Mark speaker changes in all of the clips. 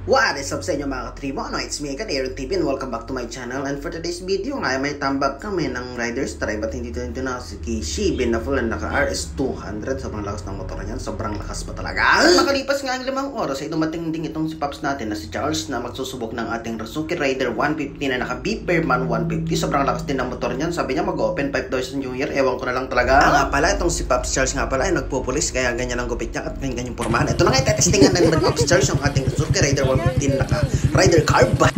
Speaker 1: What is up sa inyo mga katribo? It's me again, Aaron TV, and welcome back to my channel. And for today's video nga, may tambak kami ng Riders Tribe at hindi ito na si Kishi Binaful na naka RS200. Sobrang lakas ng motor niyan, sobrang lakas pa talaga. Makalipas nga ang 5 oras ay dumating din itong si Paps natin na si Charles na magsusubok ng ating Rasuki Rider 150 na naka Beeperman 150. Sobrang lakas din ng motor niyan. Sabi niya mag-open 5,000 New Year, ewan ko na lang talaga. Nga pala, itong si Paps Charles nga pala ay nagpupulis, kaya ganyan ang gupit niya at ganyan yung pormahan. Ito na nga, itetestingan na ni Paps Charles yung ating Rasuki Rider 115 naka Rider Carbine.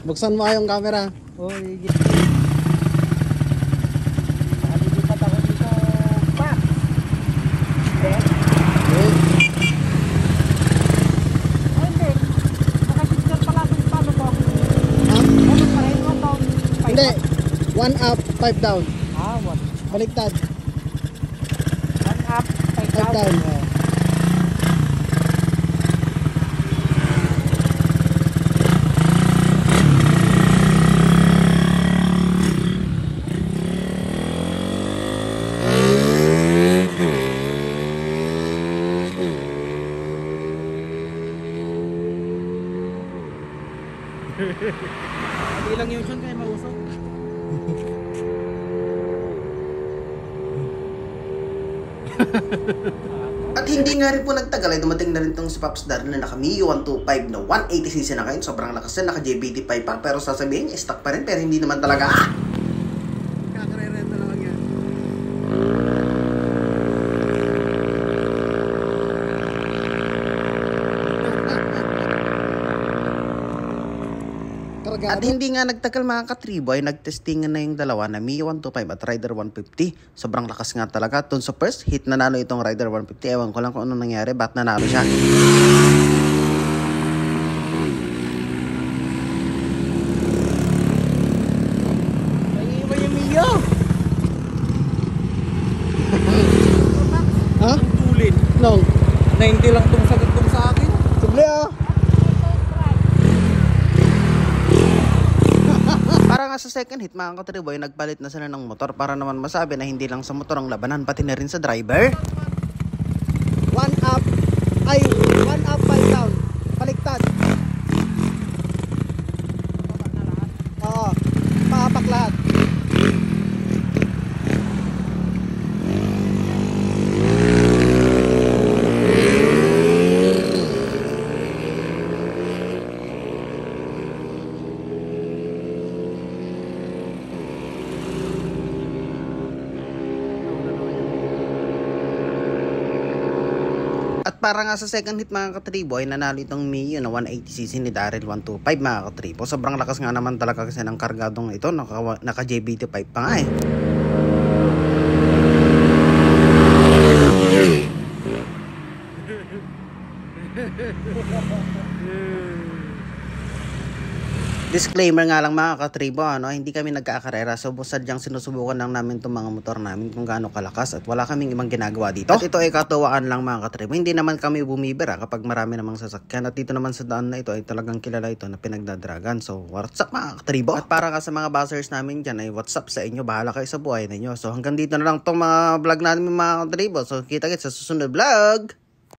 Speaker 2: Buksan mo yung camera.
Speaker 3: Oh, hindi pa ako dito pa. Hindi.
Speaker 2: Hindi. 1 up, 5 down.
Speaker 3: Ah, what?
Speaker 2: Baliktad.
Speaker 3: 1 up, 5
Speaker 2: 5
Speaker 3: down.
Speaker 2: down.
Speaker 3: Hindi lang yung siyon kaya mausok.
Speaker 1: At hindi nga rin po nagtagal ay dumating na rin itong si Paps Dar na naka Mio 125 na 180cc na ngayon. Sobrang lakas na, naka JBT5 pa, pero sasabihin stock pa rin, pero hindi naman talaga.
Speaker 2: Kakarerenta lang yan.
Speaker 1: At hindi nga nagtagal mga katribo ay nagtestingan na yung dalawa na Mio 125 at Rider 150. Sobrang lakas nga talaga. Dun sa first hit nanalo itong Rider 150. Ewan ko lang kung ano nangyari, ba't nanalo siya.
Speaker 3: Naiiba yung Mio.
Speaker 2: Ha?
Speaker 3: Tulin.
Speaker 2: No.
Speaker 3: 90 lang tong sagot tong sa akin.
Speaker 2: Subli ah.
Speaker 1: Para nga sa second hit mga katribo ay nagpalit na sila ng motor para naman masabi na hindi lang sa motor ang labanan, pati na rin sa driver.
Speaker 2: 1 up. Ay, 1 up, 5 down. Baliktad. Oo. Paapak lahat. At para nga sa second hit mga katribo ay nanalo itong Mio na 180cc ni Daryl 125 mga katribo. Sobrang lakas nga naman talaga kasi ng kargadong ito, naka JBT5 pa nga eh. Disclaimer nga lang mga katribo, hindi kami nagkaakarera, so sadyang sinusubukan lang namin itong mga motor namin kung gaano kalakas at wala kaming ibang ginagawa dito. At ito ay katuwaan lang mga katribo, hindi naman kami bumibira kapag marami namang sasakyan. At dito naman sa daan na ito ay talagang kilala ito na pinagdadragan. So what's up mga katribo? At para ka sa mga buzzers namin dyan ay what's up sa inyo, bahala kayo sa buhay ninyo. So hanggang dito na lang itong mga vlog namin mga katribo, so kita-kits sa susunod vlog.